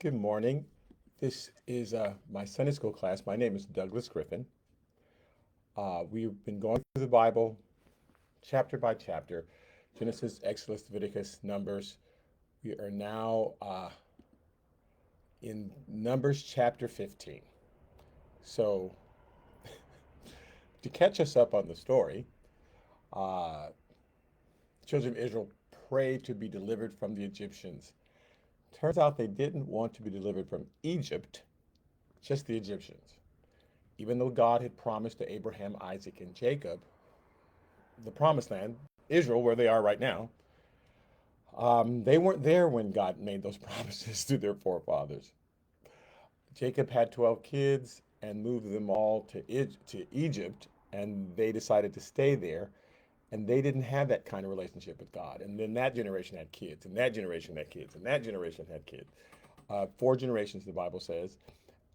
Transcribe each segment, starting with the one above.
Good morning. This is my Sunday school class. My name is Douglas Griffin. We've been going through the Bible chapter by chapter, Genesis, Exodus, Leviticus, Numbers. We are now in Numbers chapter 15. So, to catch us up on the story, uh, the children of Israel prayed to be delivered from the Egyptians. Turns out they didn't want to be delivered from Egypt, just the Egyptians. Even though God had promised to Abraham, Isaac, and Jacob the promised land, Israel, where they are right now, they weren't there when God made those promises to their forefathers. Jacob had 12 kids and moved them all to Egypt, and they decided to stay there. And they didn't have that kind of relationship with God. And then that generation had kids, and that generation had kids, and that generation had kids. Four generations, the Bible says.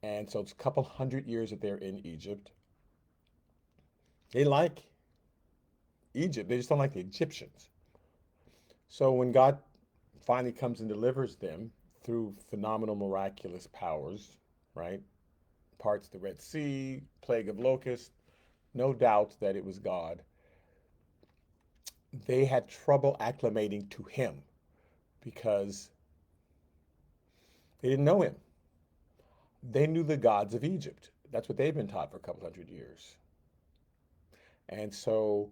And so it's a couple hundred years that they're in Egypt. They like Egypt, they just don't like the Egyptians. So when God finally comes and delivers them through phenomenal, miraculous powers, right? Parts the Red Sea, plague of locusts, no doubt that it was God. They had trouble acclimating to Him because they didn't know Him. They knew the gods of Egypt. That's what they've been taught for a couple hundred years. And so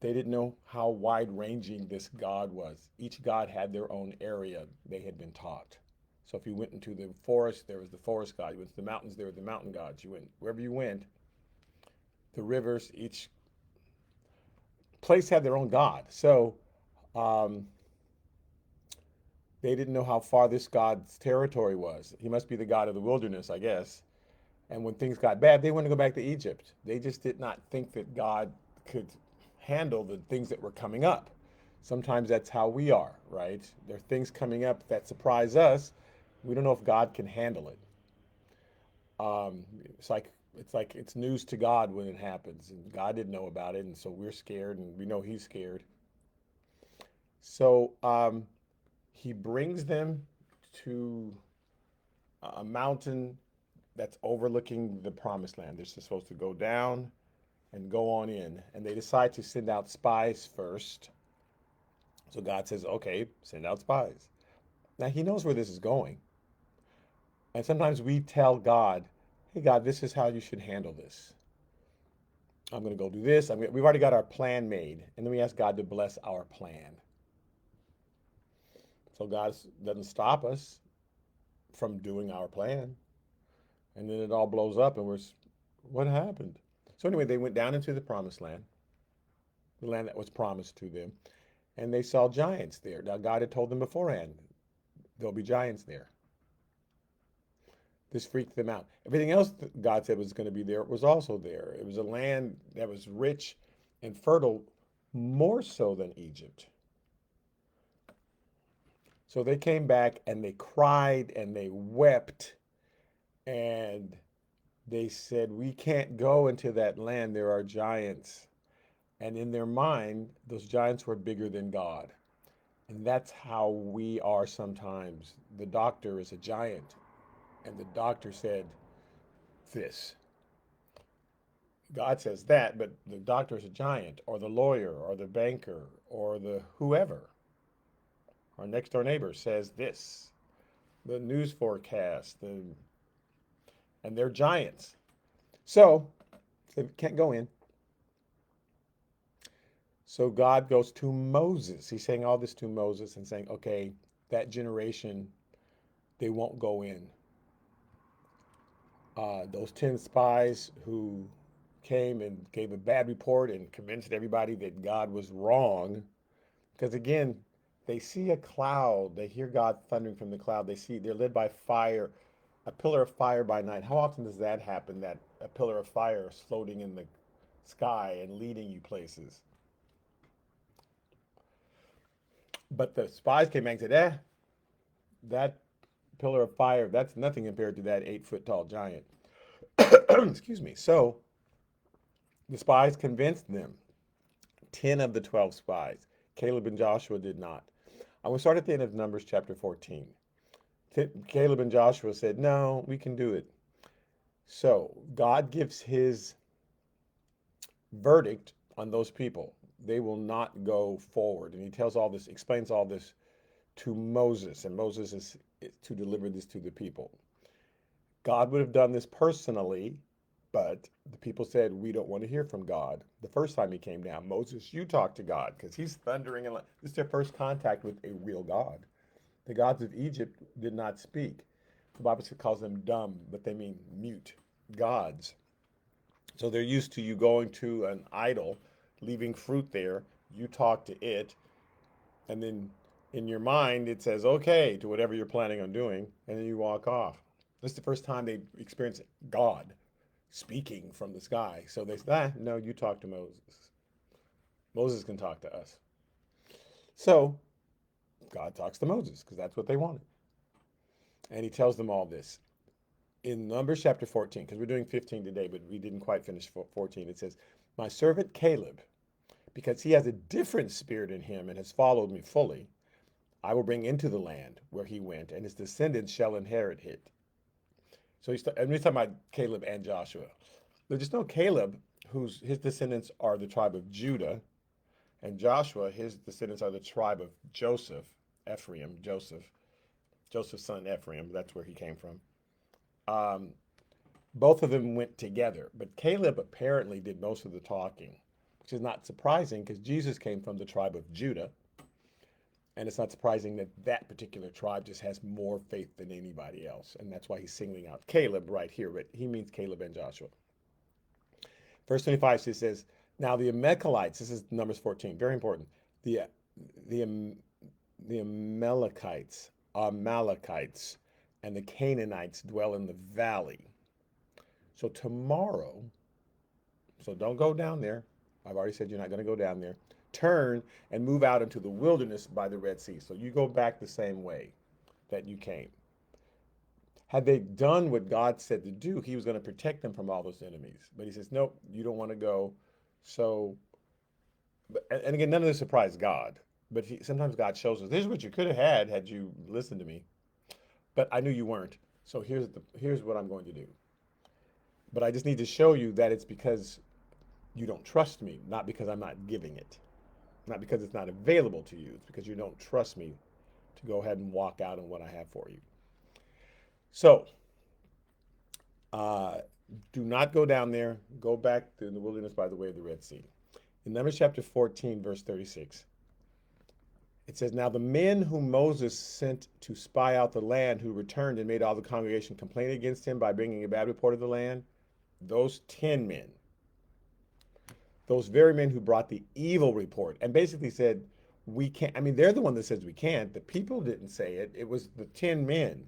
they didn't know how wide ranging this God was. Each God had their own area they had been taught. So if you went into the forest, there was the forest god. You went to the mountains, there were the mountain gods. You went wherever you went, the rivers, each place had their own god. So um, they didn't know how far this God's territory was. He must be the God of the wilderness, I guess. And when things got bad, they wanted to go back to Egypt. They just did not think that God could handle the things that were coming up. Sometimes that's how we are, right? There are things coming up that surprise us. We don't know if God can handle it. Um, it's like it's news to God when it happens, and God didn't know about it, and so we're scared, and we know He's scared. So He brings them to a mountain that's overlooking the promised land. They're supposed to go down and go on in. And they decide to send out spies first. So God says, okay, send out spies. Now He knows where this is going. And sometimes we tell God, hey, God, this is how you should handle this. I'm going to go do this. We've already got our plan made. And then we ask God to bless our plan. So God doesn't stop us from doing our plan. And then it all blows up and what happened? So anyway, they went down into the promised land, the land that was promised to them, and they saw giants there. Now God had told them beforehand, there'll be giants there. This freaked them out. Everything else that God said was going to be there was also there. It was a land that was rich and fertile, more so than Egypt. So they came back and they cried and they wept and they said, we can't go into that land. There are giants. And in their mind, those giants were bigger than God. And that's how we are sometimes. The doctor is a giant, and the doctor said this. God says that, but the doctor is a giant, or the lawyer, or the banker, or the whoever. Our next door neighbor says this. The news forecast, and they're giants. So they can't go in. So God goes to Moses. He's saying all this to Moses and saying, okay, that generation, they won't go in. Those 10 spies who came and gave a bad report and convinced everybody that God was wrong. Because again, they see a cloud, they hear God thundering from the cloud, they're led by fire, a pillar of fire by night. How often does that happen, that a pillar of fire is floating in the sky and leading you places? But the spies came back and said, that pillar of fire, that's nothing compared to that 8 foot tall giant. Excuse me. So the spies convinced them. 10 of the 12 spies. Caleb and Joshua did not. I will start at the end of Numbers chapter 14. Caleb and Joshua said, no, we can do it. So God gives his verdict on those people. They will not go forward. And he tells all this, explains all this to Moses, and Moses is to deliver this to the people. God would have done this personally, but the people said, we don't want to hear from God. The first time he came down, Moses, you talk to God, because he's thundering. And this is their first contact with a real God. The gods of Egypt did not speak. The Bible calls them dumb, but they mean mute gods. So they're used to you going to an idol, leaving fruit there, you talk to it, and then in your mind it says okay to whatever you're planning on doing, and then you walk off. This is the first time they experience God speaking from the sky. So they say, no, you talk to Moses. Moses can talk to us. So God talks to Moses because that's what they wanted. And he tells them all this. In Numbers chapter 14, because we're doing 15 today, but we didn't quite finish 14, it says, my servant Caleb, because he has a different spirit in him and has followed me fully, I will bring into the land where he went, and his descendants shall inherit it. So he's talking about Caleb and Joshua. But just know Caleb, his descendants are the tribe of Judah, and Joshua, his descendants are the tribe of Joseph, Ephraim, Joseph's son Ephraim. That's where he came from. Both of them went together, but Caleb apparently did most of the talking, which is not surprising because Jesus came from the tribe of Judah. And it's not surprising that that particular tribe just has more faith than anybody else. And that's why he's singling out Caleb right here, but he means Caleb and Joshua. Verse 25 says, now the Amalekites, this is Numbers 14, very important. The Amalekites, and the Canaanites dwell in the valley. So tomorrow, so don't go down there. I've already said you're not going to go down there. Turn and move out into the wilderness by the Red Sea. So you go back the same way that you came. Had they done what God said to do, he was going to protect them from all those enemies. But he says, nope, you don't want to go. So, and again, none of this surprised God. But sometimes God shows us, this is what you could have had you listened to me. But I knew you weren't. So here's what I'm going to do. But I just need to show you that it's because you don't trust me, not because I'm not giving it. Not because it's not available to you. It's because you don't trust me to go ahead and walk out on what I have for you. So, do not go down there. Go back to the wilderness by the way of the Red Sea. In Numbers chapter 14, verse 36, it says, now the men whom Moses sent to spy out the land, who returned and made all the congregation complain against him by bringing a bad report of the land, those 10 men, those very men who brought the evil report and basically said, we can't, I mean, they're the one that says we can't. The people didn't say it. It was the 10 men.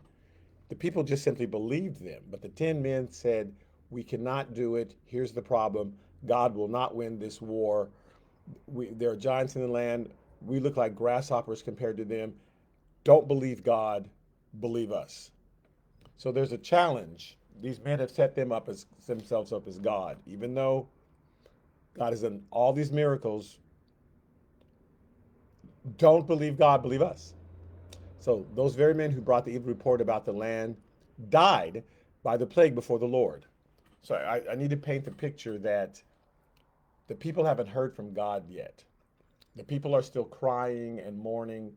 The people just simply believed them. But the 10 men said, we cannot do it. Here's the problem. God will not win this war. There are giants in the land. We look like grasshoppers compared to them. Don't believe God. Believe us. So there's a challenge. These men have set themselves up as God, even though God has done all these miracles. Don't believe God, believe us. So those very men who brought the evil report about the land died by the plague before the Lord. So I need to paint the picture that the people haven't heard from God yet. The people are still crying and mourning,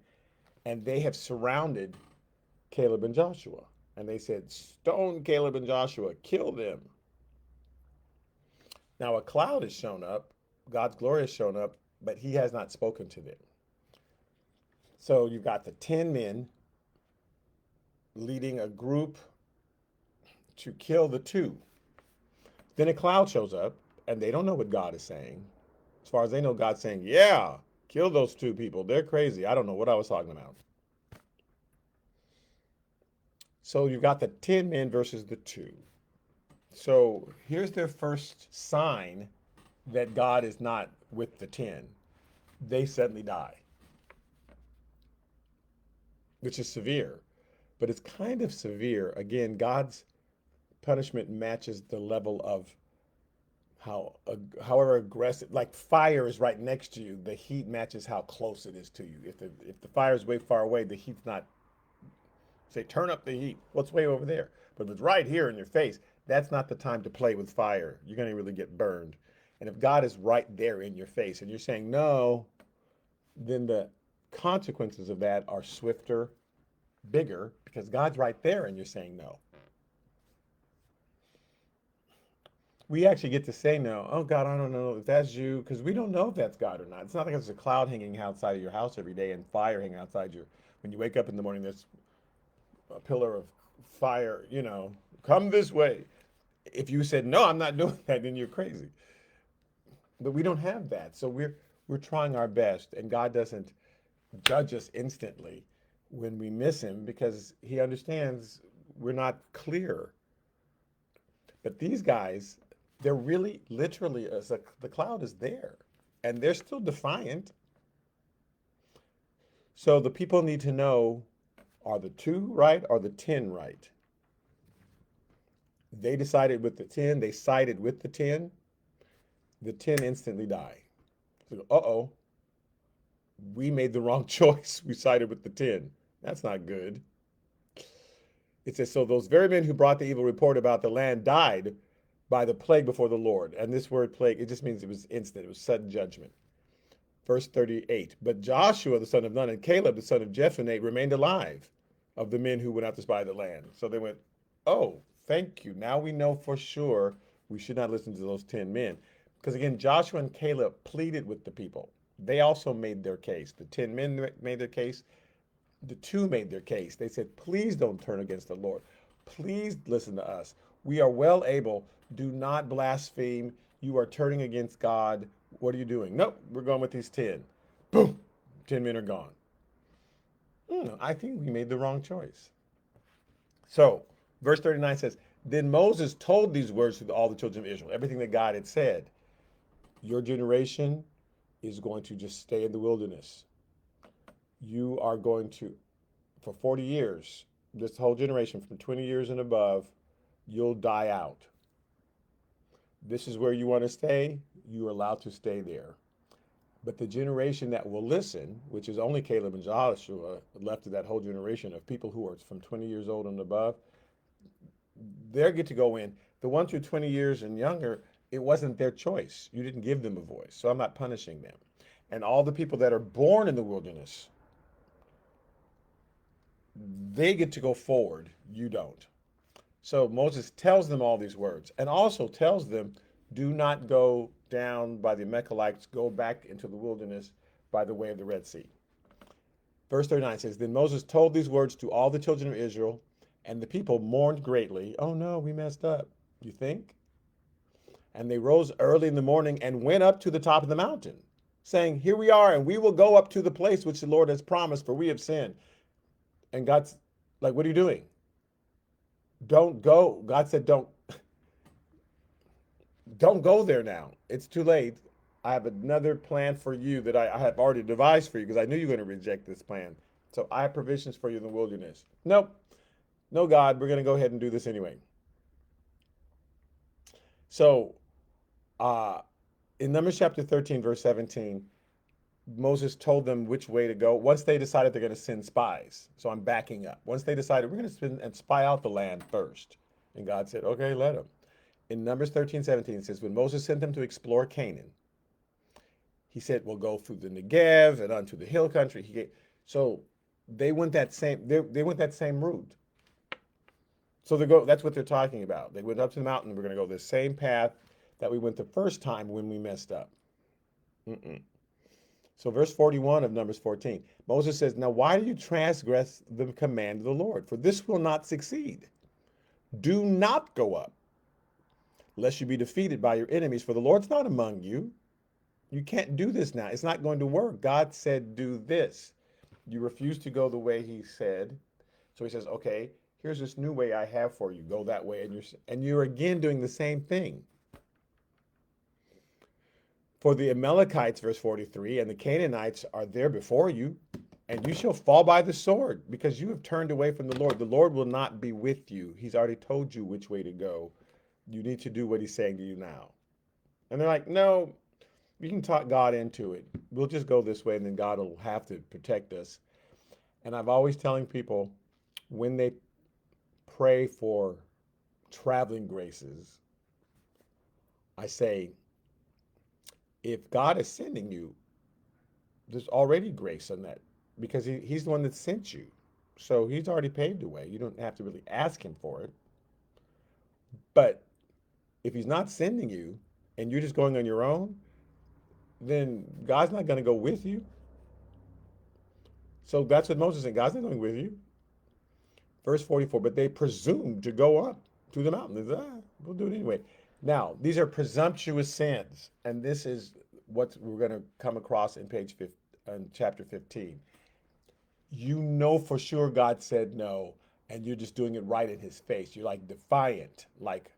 and they have surrounded Caleb and Joshua. And they said, stone Caleb and Joshua, kill them. Now a cloud has shown up, God's glory has shown up, but he has not spoken to them. So you've got the 10 men leading a group to kill the 2. Then a cloud shows up, and they don't know what God is saying. As far as they know, God's saying, yeah, kill those 2 people. They're crazy. I don't know what I was talking about. So you've got the 10 men versus the 2. So here's their first sign that God is not with the 10. They suddenly die, which is severe. But it's kind of severe. Again, God's punishment matches the level of however aggressive, like fire is right next to you, the heat matches how close it is to you. If the fire is way far away, the heat's not Say, turn up the heat. What's way over there? But if it's right here in your face, that's not the time to play with fire. You're going to really get burned. And if God is right there in your face and you're saying no, then the consequences of that are swifter, bigger, because God's right there and you're saying no. We actually get to say no. Oh, God, I don't know if that's you, because we don't know if that's God or not. It's not like there's a cloud hanging outside of your house every day and fire hanging outside your. When you wake up in the morning, there's a pillar of fire, come this way. If you said, no, I'm not doing that, then you're crazy. But we don't have that. So we're trying our best, and God doesn't judge us instantly when we miss him because he understands we're not clear. But these guys, they're really literally, the cloud is there, and they're still defiant. So the people need to know, are the 2 right or the 10 right? They decided with the 10, they sided with the 10. The 10 instantly die. So, uh-oh, we made the wrong choice. We sided with the 10. That's not good. It says, so those very men who brought the evil report about the land died by the plague before the Lord. And this word plague, it just means it was instant. It was sudden judgment. Verse 38, but Joshua, the son of Nun, and Caleb, the son of Jephunneh, remained alive of the men who went out to spy the land. So they went, oh, thank you. Now we know for sure we should not listen to those 10 men. Because again, Joshua and Caleb pleaded with the people. They also made their case. The 10 men made their case. The 2 made their case. They said, please don't turn against the Lord. Please listen to us. We are well able. Do not blaspheme. You are turning against God. What are you doing? Nope, we're going with these 10. Boom, 10 men are gone. I think we made the wrong choice. So, verse 39 says, then Moses told these words to all the children of Israel, everything that God had said. Your generation is going to just stay in the wilderness. You are going to, for 40 years, this whole generation from 20 years and above, you'll die out. This is where you want to stay, you're allowed to stay there. But the generation that will listen, which is only Caleb and Joshua left of that whole generation of people who are from 20 years old and above, they get to go in. The ones who are 20 years and younger, it wasn't their choice. You didn't give them a voice, so I'm not punishing them. And all the people that are born in the wilderness, they get to go forward. You don't. So Moses tells them all these words and also tells them, do not go down by the Amalekites, go back into the wilderness by the way of the Red Sea. Verse 39 says, then Moses told these words to all the children of Israel, and the people mourned greatly. Oh no, we messed up. You think? And they rose early in the morning and went up to the top of the mountain, saying, here we are, and we will go up to the place which the Lord has promised, for we have sinned. And God's like, what are you doing? Don't go. God said, don't go there now. It's too late. I have another plan for you that I have already devised for you because I knew you were going to reject this plan. So I have provisions for you in the wilderness. Nope. No, God, we're going to go ahead and do this anyway. So in Numbers chapter 13, verse 17, Moses told them which way to go. Once they decided they're going to send spies. So I'm backing up. Once they decided we're going to send and spy out the land first. And God said, okay, let them. In Numbers 13, 17, it says, when Moses sent them to explore Canaan, he said, we'll go through the Negev and onto the hill country. So they went that same route. So that's what they're talking about. They went up to the mountain. We're going to go the same path that we went the first time when we messed up. So verse 41 of Numbers 14, Moses says, now why do you transgress the command of the Lord? For this will not succeed. Do not go up, lest you be defeated by your enemies, for the Lord's not among you. You can't do this now. It's not going to work. God said, do this. You refuse to go the way he said. So he says, okay, here's this new way I have for you. Go that way. And you're again doing the same thing. For the Amalekites, verse 43, and the Canaanites are there before you, and you shall fall by the sword, because you have turned away from the Lord. The Lord will not be with you. He's already told you which way to go. You need to do what he's saying to you now. And they're like, no, you can talk God into it. We'll just go this way, and then God will have to protect us. And I've always telling people, when they pray for traveling graces, I say, if God is sending you, there's already grace on that because he's the one that sent you. So he's already paved the way. You don't have to really ask him for it. But if he's not sending you and you're just going on your own, then God's not going to go with you. So that's what Moses said. God's not going with you. Verse 44, but they presumed to go up to the mountain. They said, we'll do it anyway. Now, these are presumptuous sins. And this is what we're going to come across in chapter 15. You know for sure God said no, and you're just doing it right in his face. You're like defiant. Like,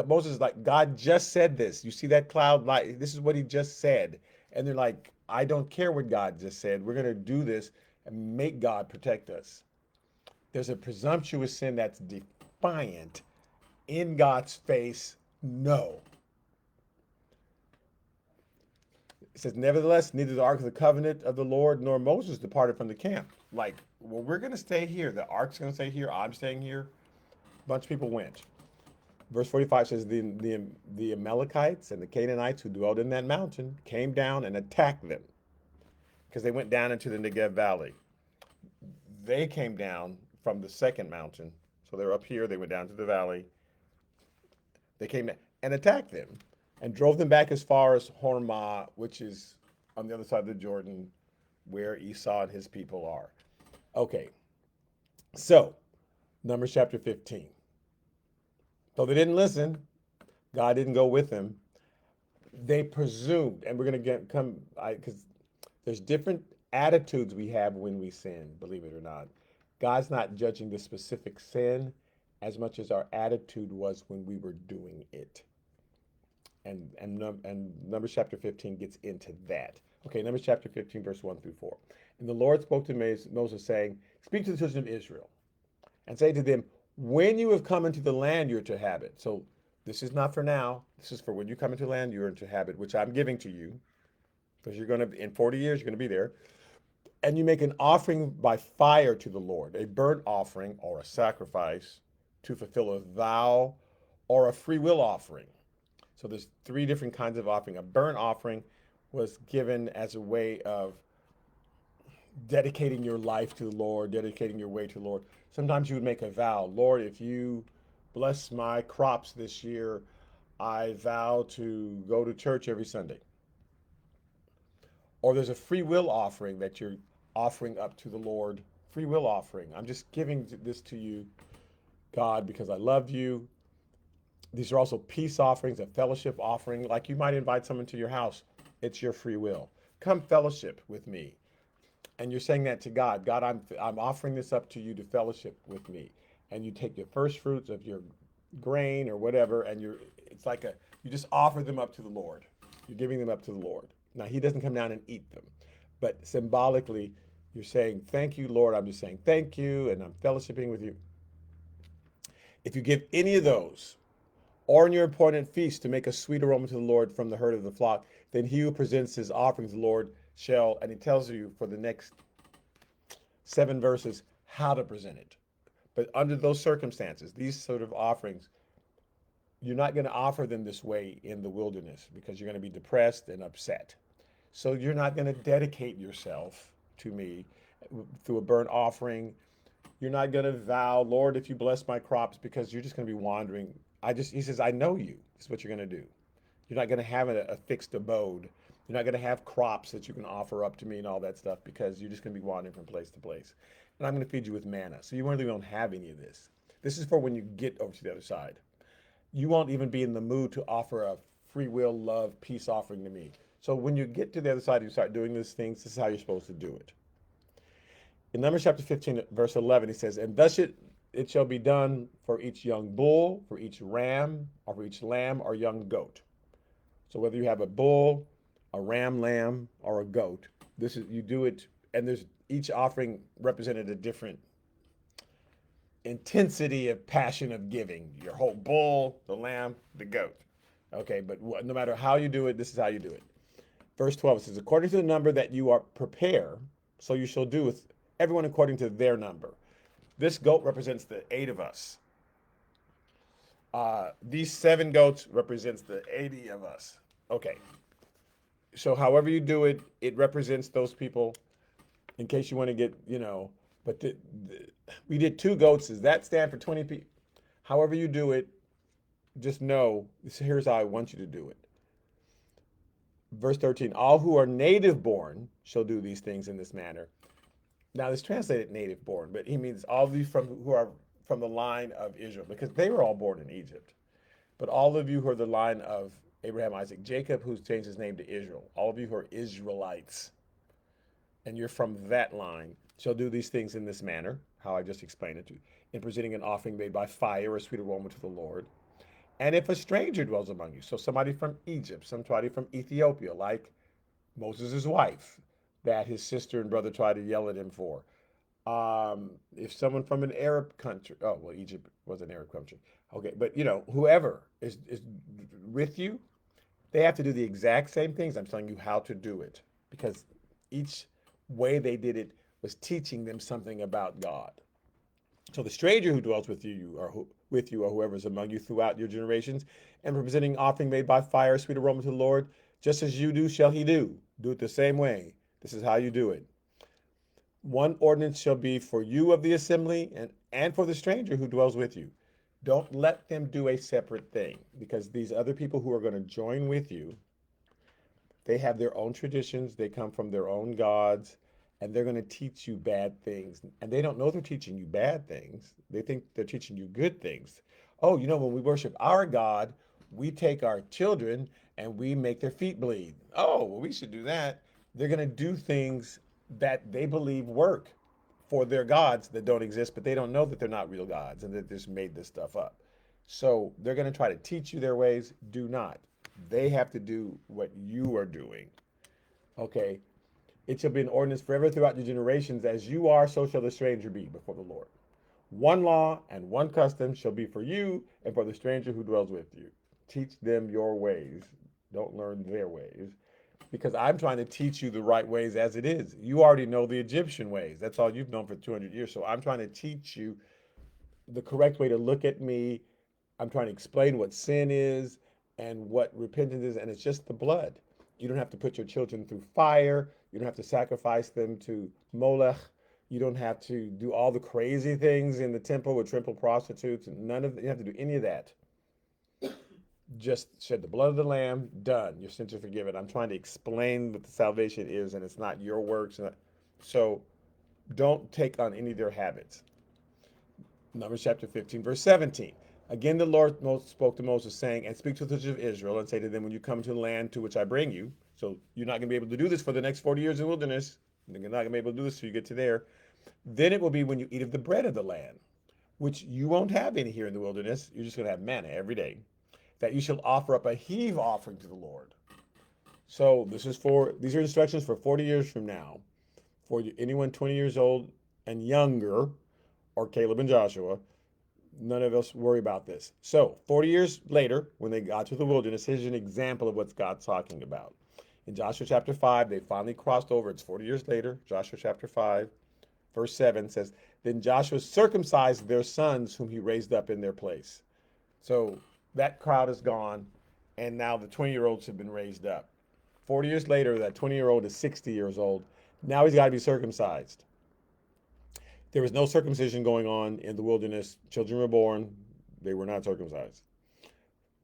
Moses is like, God just said this. You see that cloud light? This is what he just said. And they're like, I don't care what God just said. We're going to do this and make God protect us. There's a presumptuous sin that's defiant in God's face. No. It says, nevertheless, neither the ark of the covenant of the Lord nor Moses departed from the camp. Like, well, we're going to stay here. The ark's going to stay here. I'm staying here. A bunch of people went. Verse 45 says, the Amalekites and the Canaanites who dwelled in that mountain came down and attacked them because they went down into the Negev Valley. They came down from the second mountain. So they're up here. They went down to the valley. They came down and attacked them and drove them back as far as Hormah, which is on the other side of the Jordan, where Esau and his people are. Okay, so Numbers chapter 15. So they didn't listen. God didn't go with them. They presumed, and we're going to because there's different attitudes we have when we sin, believe it or not. God's not judging the specific sin as much as our attitude was when we were doing it. And Numbers chapter 15 gets into that. Okay, Numbers chapter 15, verse 1 through 4. And the Lord spoke to Moses, saying, speak to the children of Israel, and say to them, when you have come into the land you're to habit. So this is not for now. This is for when you come into land you're to habit, which I'm giving to you. Because you're going to, in 40 years, you're going to be there. And you make an offering by fire to the Lord, a burnt offering or a sacrifice to fulfill a vow or a free will offering. So there's three different kinds of offering. A burnt offering was given as a way of dedicating your life to the Lord, dedicating your way to the Lord. Sometimes you would make a vow, Lord, if you bless my crops this year, I vow to go to church every Sunday. Or there's a free will offering that you're offering up to the Lord. Free will offering. I'm just giving this to you, God, because I love you. These are also peace offerings, a fellowship offering. Like you might invite someone to your house. It's your free will. Come fellowship with me. And you're saying that to God. God, I'm offering this up to you to fellowship with me. And you take your first fruits of your grain or whatever, and you just offer them up to the Lord. You're giving them up to the Lord. Now, he doesn't come down and eat them. But symbolically, you're saying, thank you, Lord. I'm just saying thank you, and I'm fellowshipping with you. If you give any of those, or in your appointed feast to make a sweet aroma to the Lord from the herd of the flock, then he who presents his offering to the Lord shall, and he tells you for the next 7 verses how to present it. But under those circumstances, these sort of offerings, you're not going to offer them this way in the wilderness because you're going to be depressed and upset. So you're not going to dedicate yourself to me through a burnt offering. You're not going to vow, Lord, if you bless my crops, because you're just going to be wandering. He says, I know you. This is what you're going to do. You're not going to have a fixed abode. You're not going to have crops that you can offer up to me and all that stuff because you're just going to be wandering from place to place. And I'm going to feed you with manna. So you really don't have any of this. This is for when you get over to the other side. You won't even be in the mood to offer a free will, love, peace offering to me. So when you get to the other side, you start doing these things. This is how you're supposed to do it. In Numbers chapter 15, verse 11, he says, and thus it shall be done for each young bull, for each ram, or for each lamb or young goat. So whether you have a bull, a ram, lamb, or a goat, you do it, and there's each offering represented a different intensity of passion of giving. Your whole bull, the lamb, the goat. Okay, but no matter how you do it, this is how you do it. Verse 12 says, according to the number that you are prepare, so you shall do with everyone according to their number. This goat represents the 8 of us. These 7 goats represents the 80 of us. Okay. So however you do it, it represents those people in case you want to get, but we did 2 goats. Does that stand for 20 people? However you do it, just know, here's how I want you to do it. Verse 13, all who are native born shall do these things in this manner. Now, it's translated native born, but he means all of you who are from the line of Israel, because they were all born in Egypt. But all of you who are the line of Abraham, Isaac, Jacob, who's changed his name to Israel, all of you who are Israelites, and you're from that line, shall do these things in this manner, how I just explained it to you, in presenting an offering made by fire, a sweet aroma to the Lord. And if a stranger dwells among you, so somebody from Egypt, somebody from Ethiopia, like Moses' wife, that his sister and brother tried to yell at him for. If someone from an Arab country, oh, well, Egypt was an Arab country. Okay, but whoever is with you, they have to do the exact same things. I'm telling you how to do it, because each way they did it was teaching them something about God. So the stranger who dwells with you, or whoever is among you throughout your generations, and representing offering made by fire, sweet aroma to the Lord, just as you do, shall he do. Do it the same way. This is how you do it. One ordinance shall be for you of the assembly, and for the stranger who dwells with you. Don't let them do a separate thing, because these other people who are going to join with you, they have their own traditions. They come from their own gods. And they're going to teach you bad things. And they don't know they're teaching you bad things. They think they're teaching you good things. Oh, when we worship our God, we take our children and we make their feet bleed. Oh, well, we should do that. They're going to do things that they believe work for their gods that don't exist, but they don't know that they're not real gods and that they just made this stuff up. So they're going to try to teach you their ways. Do not. They have to do what you are doing. Okay. It shall be an ordinance forever throughout the generations. As you are, so shall the stranger be before the Lord. One law and one custom shall be for you and for the stranger who dwells with you. Teach them your ways. Don't learn their ways. Because I'm trying to teach you the right ways as it is. You already know the Egyptian ways. That's all you've known for 200 years. So I'm trying to teach you the correct way to look at me. I'm trying to explain what sin is and what repentance is. And it's just the blood. You don't have to put your children through fire. You don't have to sacrifice them to Molech. You don't have to do all the crazy things in the temple with temple prostitutes. You don't have to do any of that. Just shed the blood of the lamb, done. Your sins are forgiven. I'm trying to explain what the salvation is, and it's not your works. So don't take on any of their habits. Numbers chapter 15, verse 17. Again, the Lord spoke to Moses, saying, and speak to the children of Israel, and say to them, when you come to the land to which I bring you, so you're not going to be able to do this for the next 40 years in the wilderness. You're not going to be able to do this till you get to there. Then it will be when you eat of the bread of the land, which you won't have any here in the wilderness. You're just going to have manna every day, that you shall offer up a heave offering to the Lord. So these are instructions for 40 years from now. For anyone 20 years old and younger, or Caleb and Joshua, none of us worry about this. So 40 years later, when they got to the wilderness, here's an example of what God's talking about. In Joshua chapter 5, they finally crossed over. It's 40 years later. Joshua chapter 5, verse 7 says, then Joshua circumcised their sons whom he raised up in their place. So that crowd is gone, and now the 20-year-olds have been raised up. 40 years later, that 20-year-old is 60 years old. Now he's got to be circumcised. There was no circumcision going on in the wilderness. Children were born. They were not circumcised.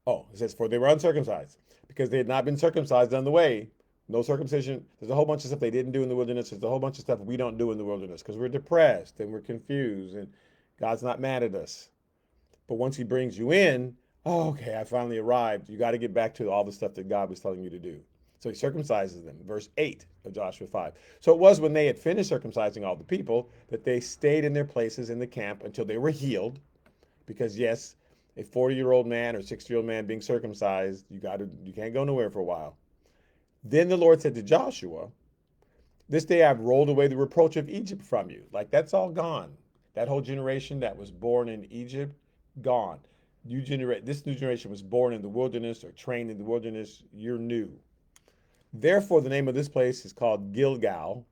Oh, it says, for they were uncircumcised, because they had not been circumcised on the way. No circumcision. There's a whole bunch of stuff they didn't do in the wilderness. There's a whole bunch of stuff we don't do in the wilderness because we're depressed and we're confused and God's not mad at us. But once he brings you in, oh, okay, I finally arrived. You got to get back to all the stuff that God was telling you to do. So he circumcises them. Verse 8 of Joshua 5. So it was when they had finished circumcising all the people that they stayed in their places in the camp until they were healed. Because yes, a 40-year-old man or 60-year-old man being circumcised, you can't go nowhere for a while. Then the Lord said to Joshua, this day I've rolled away the reproach of Egypt from you. Like, that's all gone. That whole generation that was born in Egypt, gone. This new generation was born in the wilderness or trained in the wilderness. You're new. Therefore, the name of this place is called Gilgal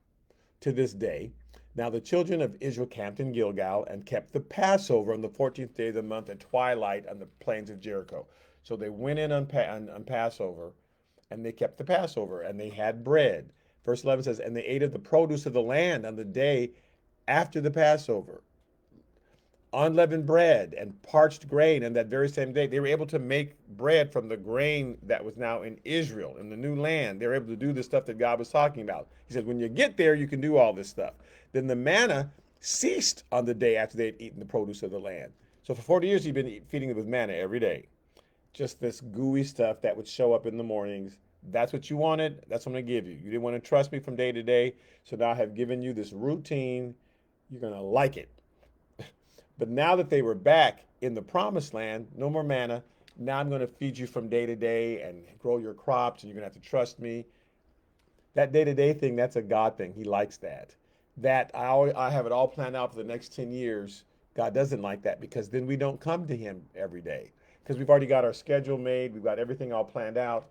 to this day. Now the children of Israel camped in Gilgal and kept the Passover on the 14th day of the month at twilight on the plains of Jericho. So they went in on Passover and they kept the Passover and they had bread. Verse 11 says, and they ate of the produce of the land on the day after the Passover, unleavened bread and parched grain. And that very same day, they were able to make bread from the grain that was now in Israel, in the new land. They were able to do the stuff that God was talking about. He said, when you get there, you can do all this stuff. Then the manna ceased on the day after they had eaten the produce of the land. So for 40 years, he'd been feeding them with manna every day. Just this gooey stuff that would show up in the mornings. That's what you wanted. That's what I'm going to give you. You didn't want to trust me from day to day. So now I have given you this routine. You're going to like it. But now that they were back in the promised land, no more manna. Now I'm going to feed you from day to day and grow your crops, and you're going to have to trust me. That day to day thing, that's a God thing. He likes that. That I have it all planned out for the next 10 years. God doesn't like that because then we don't come to Him every day because we've already got our schedule made. We've got everything all planned out.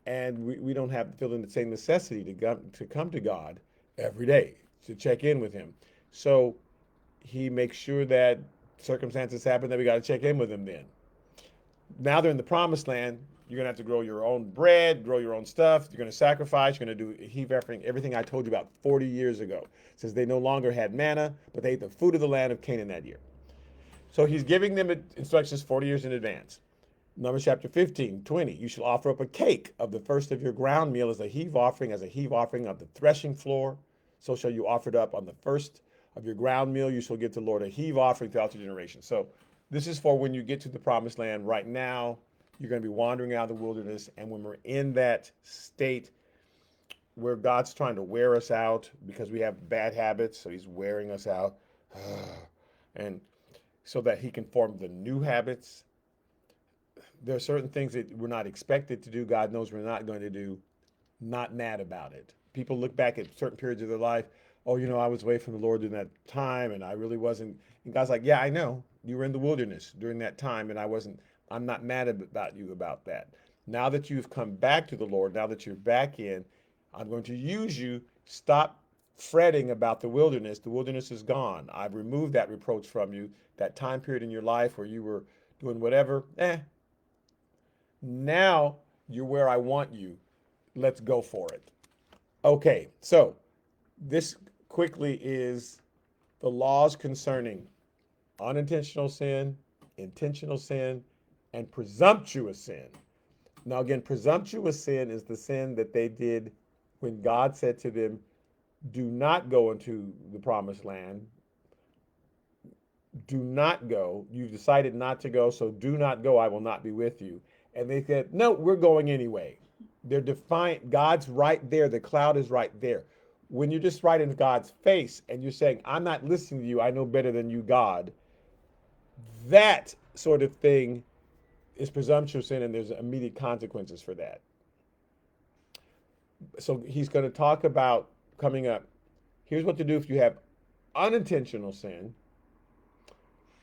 And we don't have feeling the same necessity to come to God every day, to check in with Him. So He makes sure that circumstances happen that we got to check in with Him then. Now they're in the promised land. You're going to have to grow your own bread, grow your own stuff. You're going to sacrifice. You're going to do heave everything I told you about 40 years ago. It says they no longer had manna, but they ate the food of the land of Canaan that year. So He's giving them instructions 40 years in advance. Numbers chapter 15, 20. You shall offer up a cake of the first of your ground meal as a heave offering of the threshing floor. So shall you offer it up on the first of your ground meal. You shall give to the Lord a heave offering throughout your generations. So this is for when you get to the promised land. Right now, you're going to be wandering out of the wilderness. And when we're in that state where God's trying to wear us out because we have bad habits, so He's wearing us out. And so that He can form the new habits. There are certain things that we're not expected to do. God knows we're not going to do. Not mad about it. People look back at certain periods of their life. Oh, I was away from the Lord during that time and I really wasn't. And God's like, yeah, I know. You were in the wilderness during that time and I'm not mad about you about that. Now that you've come back to the Lord, now that you're back in, I'm going to use you. Stop fretting about the wilderness. The wilderness is gone. I've removed that reproach from you. That time period in your life where you were doing whatever, now you're where I want you. Let's go for it. Okay, so this quickly is the laws concerning unintentional sin, intentional sin, and presumptuous sin. Now, again, presumptuous sin is the sin that they did when God said to them, do not go into the promised land. Do not go. You've decided not to go, so do not go. I will not be with you. And they said, no, we're going anyway. They're defiant. God's right there. The cloud is right there. When you're just right in God's face and you're saying, I'm not listening to you. I know better than you, God. That sort of thing is presumptuous sin, and there's immediate consequences for that. So He's going to talk about coming up. Here's what to do if you have unintentional sin,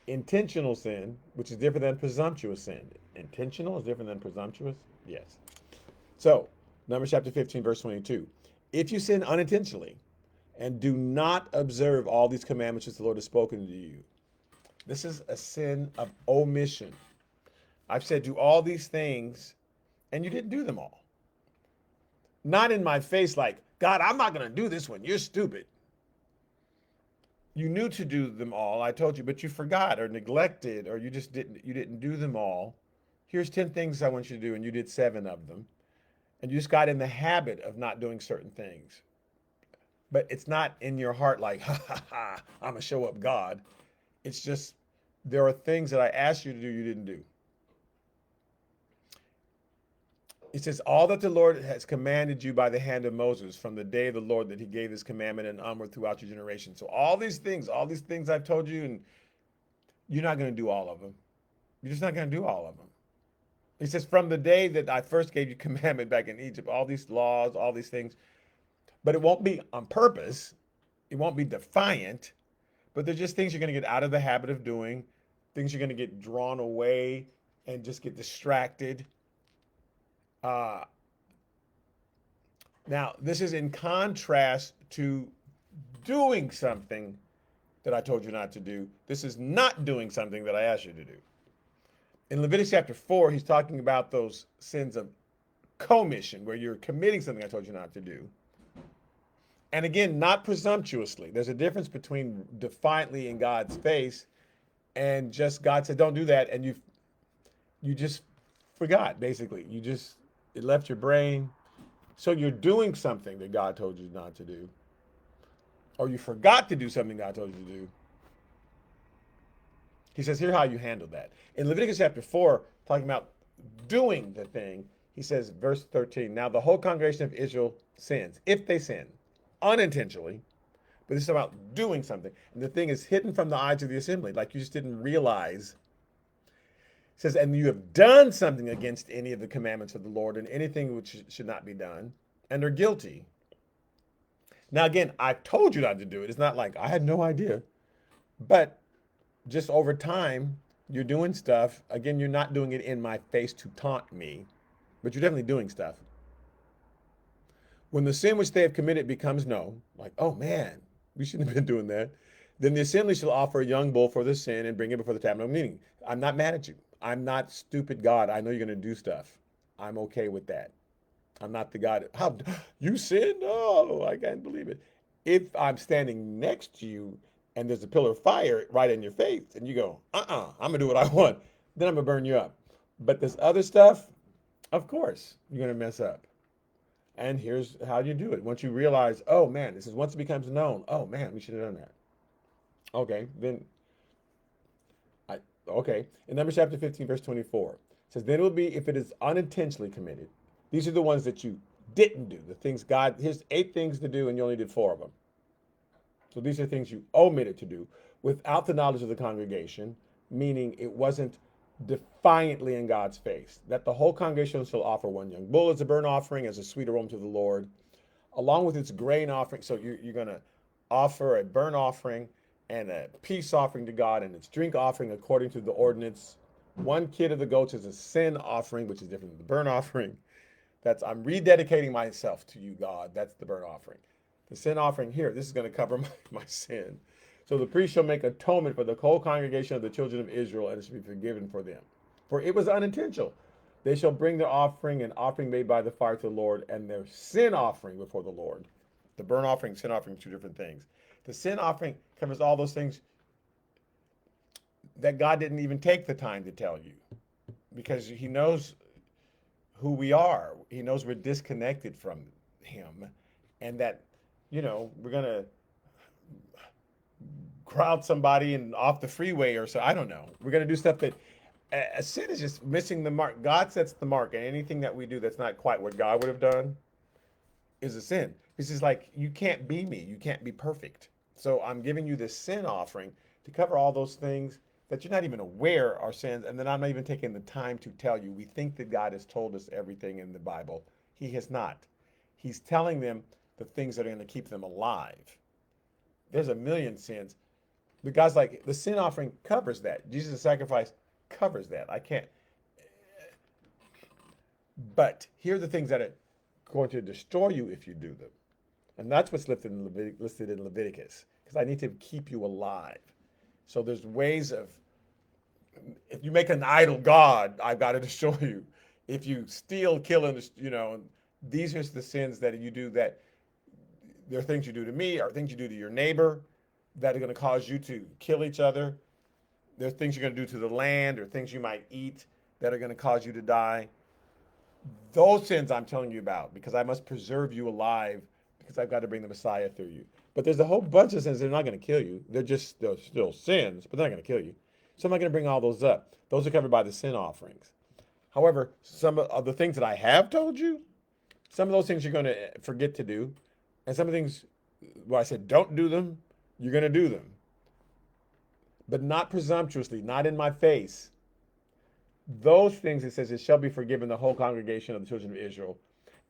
intentional sin, which is different than presumptuous sin. Intentional is different than presumptuous? Yes. So, Numbers chapter 15, verse 22. If you sin unintentionally and do not observe all these commandments which the Lord has spoken to you, this is a sin of omission. I've said do all these things and you didn't do them all. Not in my face like, God, I'm not going to do this one. You're stupid. You knew to do them all, I told you, but you forgot or neglected, or you didn't do them all. Here's 10 things I want you to do, and you did 7 of them. And you just got in the habit of not doing certain things. But it's not in your heart like, ha, ha, ha, I'm a show up God. It's just, there are things that I asked you to do, you didn't do. It says, all that the Lord has commanded you by the hand of Moses from the day of the Lord that He gave His commandment and onward throughout your generation. So all these things I've told you, and you're not going to do all of them. You're just not going to do all of them. He says, from the day that I first gave you commandment back in Egypt, all these laws, all these things, but it won't be on purpose. It won't be defiant, but they're just things you're going to get out of the habit of doing, things you're going to get drawn away and just get distracted. Now, this is in contrast to doing something that I told you not to do. This is not doing something that I asked you to do. In Leviticus chapter 4, he's talking about those sins of commission, where you're committing something I told you not to do. And again, not presumptuously. There's a difference between defiantly in God's face and just God said, don't do that. And you just forgot, basically. It left your brain. So you're doing something that God told you not to do. Or you forgot to do something God told you to do. He says, here's how you handle that. In Leviticus chapter 4, talking about doing the thing, he says, verse 13, now the whole congregation of Israel sins, if they sin, unintentionally, but this is about doing something. And the thing is hidden from the eyes of the assembly, like you just didn't realize. It says, and you have done something against any of the commandments of the Lord and anything which should not be done, and are guilty. Now, again, I told you not to do it. It's not like I had no idea. But just over time, you're doing stuff. Again, you're not doing it in my face to taunt me, but you're definitely doing stuff. When the sin which they have committed becomes known, like, oh man, we shouldn't have been doing that, then the assembly shall offer a young bull for the sin and bring it before the tabernacle meeting. I'm not mad at you. I'm not stupid God. I know you're going to do stuff. I'm okay with that. I'm not the God. How you sin? Oh, I can't believe it. If I'm standing next to you and there's a pillar of fire right in your face and you go, I'm going to do what I want, then I'm going to burn you up. But this other stuff, of course, you're going to mess up. And here's how you do it. Once you realize, oh man, this is once it becomes known, oh man, we should have done that. Okay, then, okay. In Numbers chapter 15, verse 24, it says, then it will be if it is unintentionally committed. These are the ones that you didn't do. The things God, here's 8 things to do and you only did 4 of them. So these are things you omitted to do without the knowledge of the congregation, meaning it wasn't defiantly in God's face. That the whole congregation shall offer one young bull as a burnt offering, as a sweet aroma to the Lord, along with its grain offering. So you're going to offer a burnt offering and a peace offering to God and its drink offering according to the ordinance. 1 kid of the goats is a sin offering, which is different than the burnt offering. That's, I'm rededicating myself to you, God. That's the burnt offering. The sin offering here, this is going to cover my sin. So the priest shall make atonement for the whole congregation of the children of Israel, and it shall be forgiven for them. For it was unintentional. They shall bring their offering, an offering made by the fire to the Lord, and their sin offering before the Lord. The burnt offering, sin offering, 2 different things. The sin offering covers all those things that God didn't even take the time to tell you, because he knows who we are. He knows we're disconnected from him, and that, we're going to crowd somebody and off the freeway or so. I don't know. We're going to do stuff that a sin is just missing the mark. God sets the mark, and anything that we do that's not quite what God would have done is a sin. It's just like, you can't be me. You can't be perfect. So I'm giving you this sin offering to cover all those things that you're not even aware are sins, and then I'm not even taking the time to tell you. We think that God has told us everything in the Bible. He has not. He's telling them the things that are going to keep them alive. There's a million sins. But God's like, the sin offering covers that. Jesus' sacrifice covers that. I can't. But here are the things that are going to destroy you if you do them. And that's what's listed in Leviticus, because I need to keep you alive. So there's ways of, if you make an idol God, I've got to destroy you. If you steal, kill, and these are the sins that you do, that there are things you do to me, or things you do to your neighbor that are going to cause you to kill each other. There's things you're going to do to the land, or things you might eat that are going to cause you to die. Those sins I'm telling you about, because I must preserve you alive, because I've got to bring the Messiah through you. But there's a whole bunch of sins that are not going to kill you. They're still sins, but they're not going to kill you. So I'm not going to bring all those up. Those are covered by the sin offerings. However, some of the things that I have told you, some of those things you're going to forget to do. And some of the things where I said don't do them, you're going to do them. But not presumptuously, not in my face. Those things, it says, it shall be forgiven the whole congregation of the children of Israel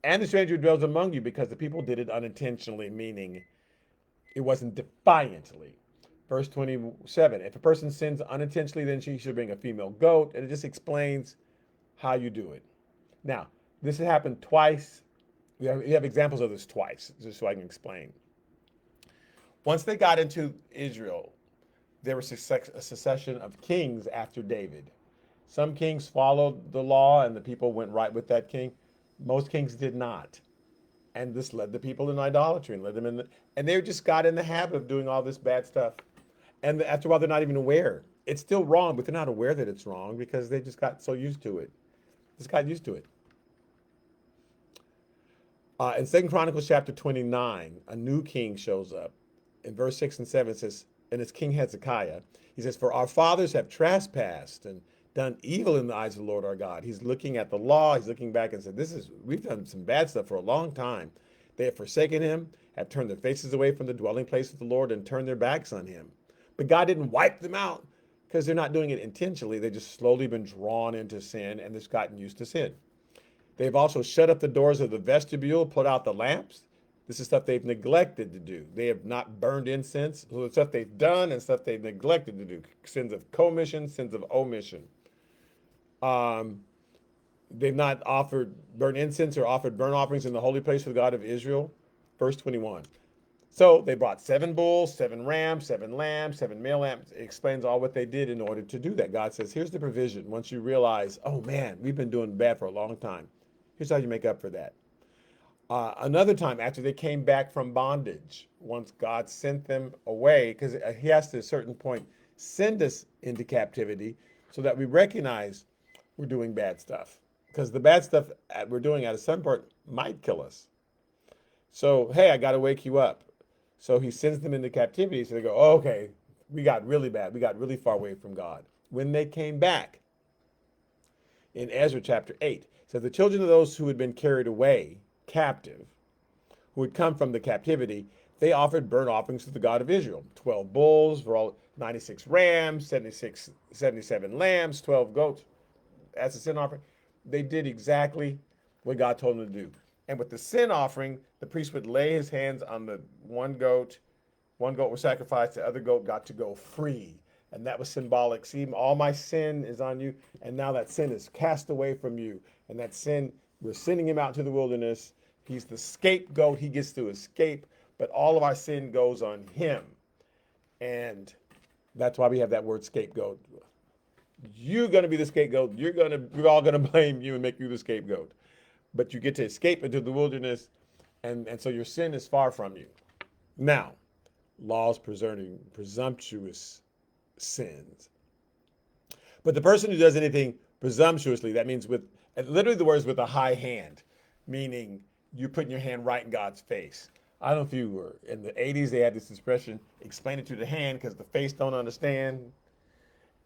and the stranger who dwells among you, because the people did it unintentionally, meaning it wasn't defiantly. Verse 27, if a person sins unintentionally, then she should bring a female goat. And it just explains how you do it. Now, this has happened twice. You have examples of this twice, just so I can explain. Once they got into Israel, there was a succession of kings after David. Some kings followed the law and the people went right with that king. Most kings did not. And this led the people in idolatry and led them in and they just got in the habit of doing all this bad stuff. And after a while, they're not even aware. It's still wrong, but they're not aware that it's wrong because they just got so used to it. Just got used to it. In 2 Chronicles chapter 29, a new king shows up. In verse 6 and 7, it says, and it's King Hezekiah. He says, for our fathers have trespassed and done evil in the eyes of the Lord our God. He's looking at the law. He's looking back and said, we've done some bad stuff for a long time. They have forsaken him, have turned their faces away from the dwelling place of the Lord and turned their backs on him. But God didn't wipe them out because they're not doing it intentionally. They've just slowly been drawn into sin and they've gotten used to sin. They've also shut up the doors of the vestibule, put out the lamps. This is stuff they've neglected to do. They have not burned incense. So the stuff they've done and stuff they've neglected to do. Sins of commission, sins of omission. They've not offered burnt incense or offered burnt offerings in the holy place for the God of Israel. Verse 21. So they brought 7 bulls, 7 rams, 7 lambs, 7 male lambs. It explains all what they did in order to do that. God says, here's the provision. Once you realize, oh man, we've been doing bad for a long time. Here's how you make up for that. Another time, after they came back from bondage, once God sent them away, because he has to, at a certain point, send us into captivity so that we recognize we're doing bad stuff. Because the bad stuff we're doing at some point might kill us. So, hey, I got to wake you up. So he sends them into captivity. So they go, oh, okay, we got really bad. We got really far away from God. When they came back, in Ezra chapter 8, it says the children of those who had been carried away captive, who had come from the captivity, they offered burnt offerings to the God of Israel. 12 bulls, 96 rams, 77 lambs, 12 goats. As a sin offering. They did exactly what God told them to do. And with the sin offering, the priest would lay his hands on the one goat. One goat was sacrificed. The other goat got to go free. And that was symbolic. See, all my sin is on you. And now that sin is cast away from you. And that sin, we're sending him out to the wilderness. He's the scapegoat. He gets to escape. But all of our sin goes on him. And that's why we have that word scapegoat. You're going to be the scapegoat. We're all going to blame you and make you the scapegoat. But you get to escape into the wilderness, and so your sin is far from you. Now, laws preserving presumptuous sins. But the person who does anything presumptuously, that means with, literally the words with a high hand, meaning you're putting your hand right in God's face. I don't know if you were, in the 80s, they had this expression, explain it to the hand because the face don't understand.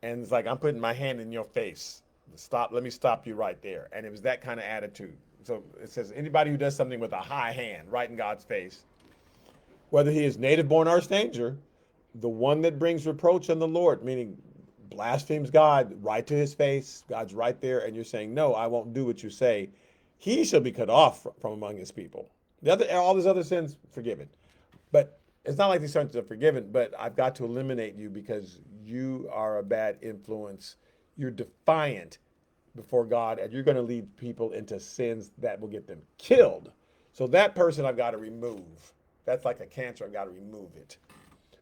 And it's like, I'm putting my hand in your face. Let me stop you right there. And it was that kind of attitude. So it says, anybody who does something with a high hand, right in God's face, whether he is native born or a stranger, the one that brings reproach on the Lord, meaning blasphemes God right to his face, God's right there, and you're saying, no, I won't do what you say, he shall be cut off from among his people. All these other sins, forgiven. But it's not like these sins are forgiven, but I've got to eliminate you because you are a bad influence. You're defiant before God, and you're going to lead people into sins that will get them killed. So that person I've got to remove. That's like a cancer. I've got to remove it.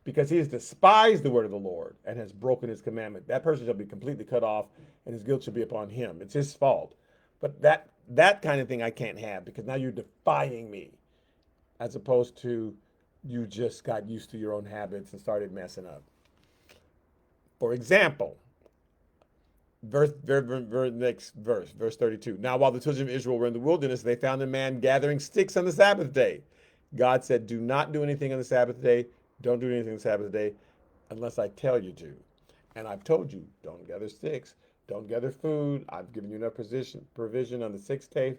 Because he has despised the word of the Lord and has broken his commandment. That person shall be completely cut off, and his guilt shall be upon him. It's his fault. But that kind of thing I can't have, because now you're defying me, as opposed to you just got used to your own habits and started messing up. For example, verse 32. Now, while the children of Israel were in the wilderness, they found a man gathering sticks on the Sabbath day. God said, do not do anything on the Sabbath day. Don't do anything on the Sabbath day unless I tell you to. And I've told you, don't gather sticks. Don't gather food. I've given you enough provision on the 6th day,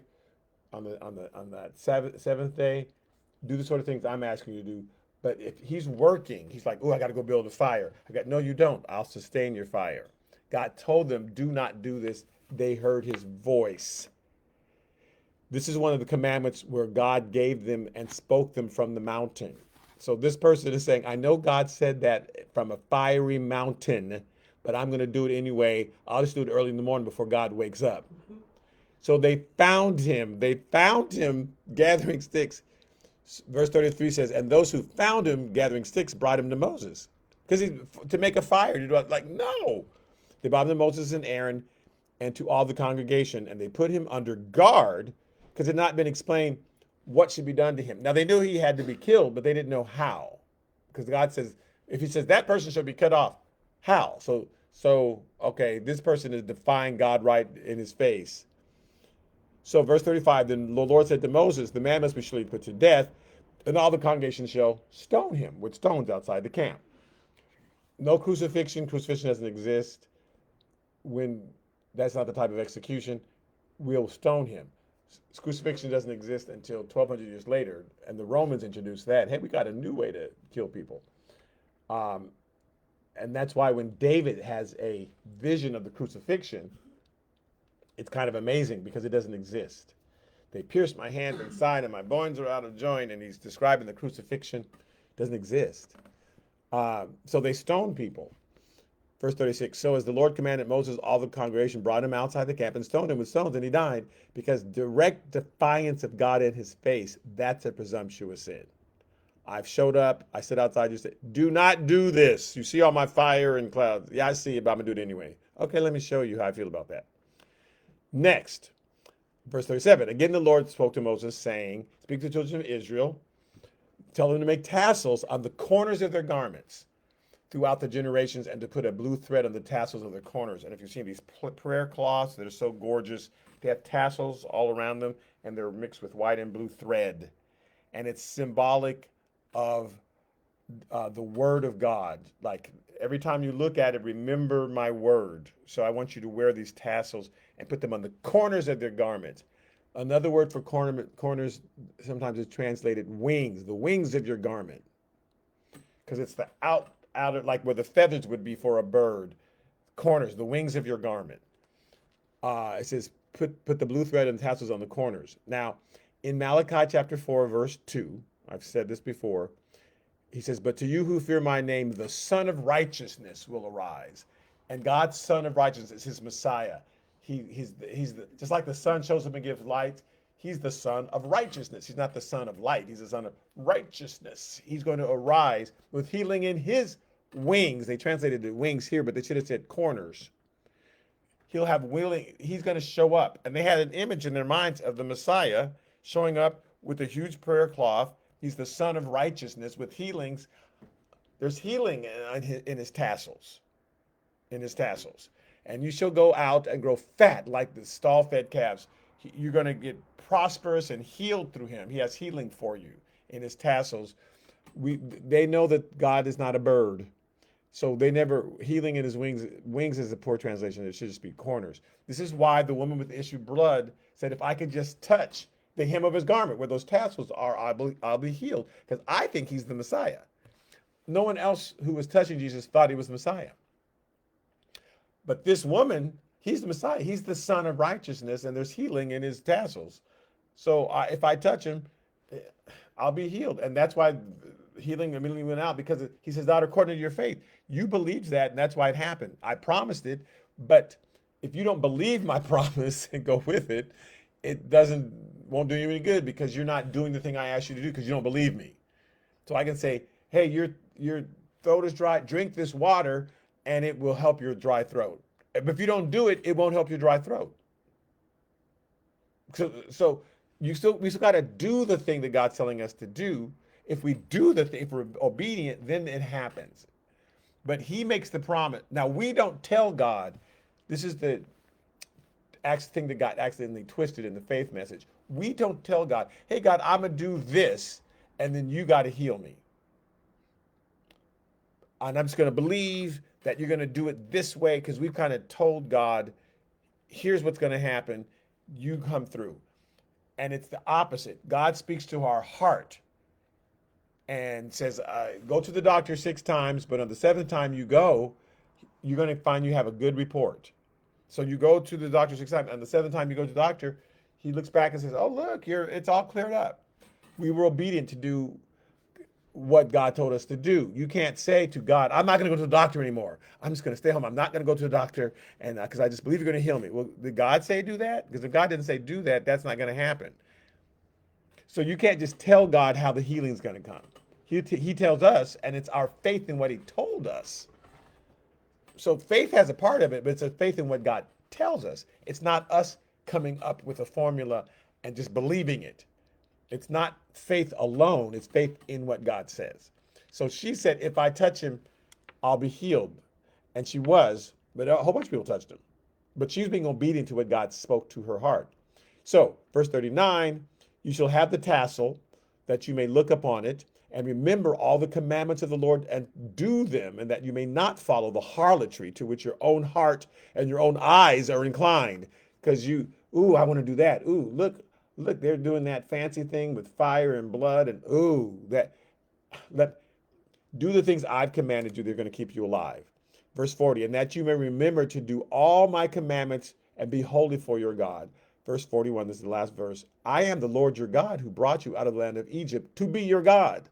on that seventh day. Do the sort of things I'm asking you to do. But if he's working, he's like, oh, I got to go build a fire. No, you don't. I'll sustain your fire. God told them, do not do this. They heard his voice. This is one of the commandments where God gave them and spoke them from the mountain. So this person is saying, I know God said that from a fiery mountain, but I'm going to do it anyway. I'll just do it early in the morning before God wakes up. So they found him. They found him gathering sticks. Verse 33 says, and those who found him gathering sticks brought him to Moses. Because to make a fire, to do it, like, no. They brought him to Moses and Aaron and to all the congregation, and they put him under guard because it had not been explained what should be done to him. Now they knew he had to be killed, but they didn't know how. Because God says, if he says that person should be cut off, how? So okay, this person is defying God right in his face. So verse 35, then the Lord said to Moses, the man must be surely put to death, and all the congregation shall stone him with stones outside the camp. No crucifixion. Crucifixion doesn't exist. When that's not the type of execution, we'll stone him. Crucifixion doesn't exist until 1,200 years later, and the Romans introduced that. Hey, we got a new way to kill people. And that's why when David has a vision of the crucifixion, it's kind of amazing because it doesn't exist. They pierced my hand inside and my bones are out of joint, and he's describing the crucifixion. It doesn't exist. So they stoned people. Verse 36, so as the Lord commanded Moses, all the congregation brought him outside the camp and stoned him with stones, and he died, because direct defiance of God in his face, that's a presumptuous sin. I've showed up, I sit outside, you say, do not do this. You see all my fire and clouds. Yeah, I see it, but I'm going to do it anyway. Okay, let me show you how I feel about that. Next, verse 37, again the Lord spoke to Moses, saying, speak to the children of Israel, tell them to make tassels on the corners of their garments throughout the generations, and to put a blue thread on the tassels of their corners. And if you've seen these prayer cloths that are so gorgeous, they have tassels all around them, and they're mixed with white and blue thread. And it's symbolic of the word of God. Like every time you look at it, remember my word. So I want you to wear these tassels and put them on the corners of their garments. Another word for corners sometimes is translated wings, the wings of your garment. Because it's the outer, like where the feathers would be for a bird. Corners, the wings of your garment. It says, put the blue thread and tassels on the corners. Now, in Malachi chapter 4, verse 2, I've said this before, he says, but to you who fear my name, the Son of Righteousness will arise. And God's Son of Righteousness is his Messiah. He's just like the sun shows up and gives light, he's the Son of Righteousness. He's not the son of light. He's the Son of Righteousness. He's going to arise with healing in his wings. They translated the wings here, but they should have said corners. He'll have willing, he's going to show up. And they had an image in their minds of the Messiah showing up with a huge prayer cloth. He's the Son of Righteousness with healings. There's healing in his tassels. In his tassels. And you shall go out and grow fat like the stall-fed calves. You're going to get prosperous and healed through him. He has healing for you in his tassels. They know that God is not a bird. So they never, healing in his wings. Wings is a poor translation. It should just be corners. This is why the woman with the issue of blood said, if I could just touch the hem of his garment where those tassels are, I'll be healed. Because I think he's the Messiah. No one else who was touching Jesus thought he was the Messiah. But this woman, he's the Messiah. He's the Son of Righteousness, and there's healing in his tassels. So if I touch him, I'll be healed. And that's why healing immediately went out, because he says, daughter, according to your faith. You believed that, and that's why it happened. I promised it, but if you don't believe my promise and go with it, it won't do you any good, because you're not doing the thing I asked you to do because you don't believe me. So I can say, hey, your throat is dry. Drink this water, and it will help your dry throat. But if you don't do it, it won't help your dry throat. So we still got to do the thing that God's telling us to do. If we do the thing, if we're obedient, then it happens. But he makes the promise. Now, we don't tell God. This is the thing that got accidentally twisted in the faith message. We don't tell God, hey, God, I'm going to do this, and then you got to heal me. And I'm just going to believe that you're going to do it this way, because we've kind of told God, here's what's going to happen. You come through. And it's the opposite. God speaks to our heart and says, go to the doctor 6 times, but on the 7th time you go, you're going to find you have a good report. So you go to the doctor 6 times. On the 7th time you go to the doctor, he looks back and says, oh, look, it's all cleared up. We were obedient to do what God told us to do. You can't say to God, I'm not going to go to the doctor anymore. I'm just going to stay home. I'm not going to go to the doctor, and because I just believe you're going to heal me. Well, did God say do that? Because if God didn't say do that, that's not going to happen. So you can't just tell God how the healing's going to come. He tells us, and it's our faith in what he told us. So faith has a part of it, but it's a faith in what God tells us. It's not us coming up with a formula and just believing it. It's not faith alone, it's faith in what God says. So she said, if I touch him, I'll be healed. And she was, but a whole bunch of people touched him. But she was being obedient to what God spoke to her heart. So, verse 39, you shall have the tassel that you may look upon it and remember all the commandments of the Lord and do them, and that you may not follow the harlotry to which your own heart and your own eyes are inclined. Because I want to do that. Look, they're doing that fancy thing with fire and blood, and do the things I've commanded you. They're going to keep you alive. Verse 40, and that you may remember to do all my commandments and be holy for your God. Verse 41, this is the last verse. I am the Lord your God who brought you out of the land of Egypt to be your God.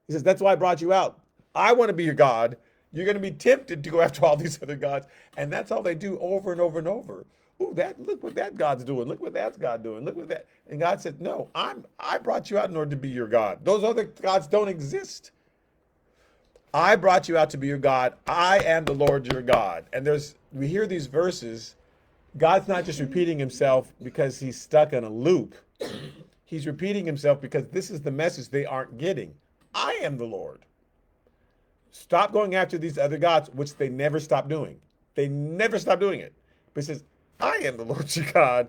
He says, that's why I brought you out. I want to be your God. You're going to be tempted to go after all these other gods. And that's all they do over and over and over. Look what that God's doing. Look what that's God doing. Look what that. And God said, no, I brought you out in order to be your God. Those other gods don't exist. I brought you out to be your God. I am the Lord your God. And we hear these verses. God's not just repeating himself because he's stuck in a loop. He's repeating himself because this is the message they aren't getting. I am the Lord. Stop going after these other gods, which they never stop doing. They never stop doing it. But he says, I am the Lord your God.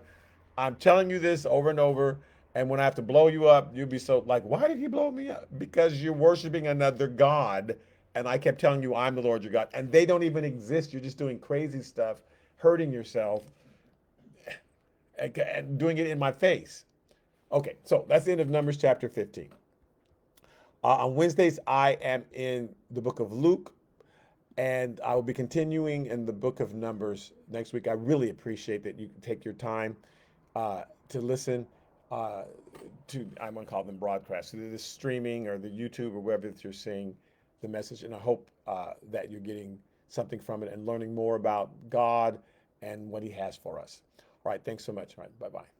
I'm telling you this over and over. And when I have to blow you up, you'll be so like, why did he blow me up? Because you're worshiping another God. And I kept telling you, I'm the Lord your God. And they don't even exist. You're just doing crazy stuff, hurting yourself, and doing it in my face. Okay, so that's the end of Numbers chapter 15. On Wednesdays, I am in the book of Luke, and I will be continuing in the book of Numbers next week. I really appreciate that you take your time to listen I'm going to call them broadcasts, either the streaming or the YouTube or wherever you're seeing the message. And I hope that you're getting something from it and learning more about God and what he has for us. All right, thanks so much. All right, bye-bye.